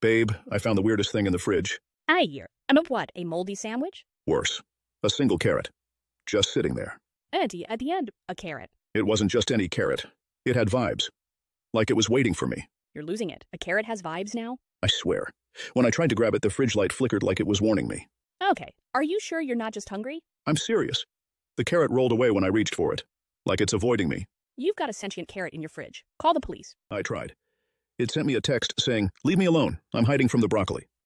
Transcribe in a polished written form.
Babe, I found the weirdest thing in the fridge. I hear. And of what? A moldy sandwich? Worse. A single carrot. Just sitting there. Auntie, at the end, a carrot. It wasn't just any carrot. It had vibes. Like it was waiting for me. You're losing it. A carrot has vibes now? I swear. When I tried to grab it, the fridge light flickered like it was warning me. Okay. Are you sure you're not just hungry? I'm serious. The carrot rolled away when I reached for it. Like it's avoiding me. You've got a sentient carrot in your fridge. Call the police. I tried. It sent me a text saying, "Leave me alone. I'm hiding from the broccoli."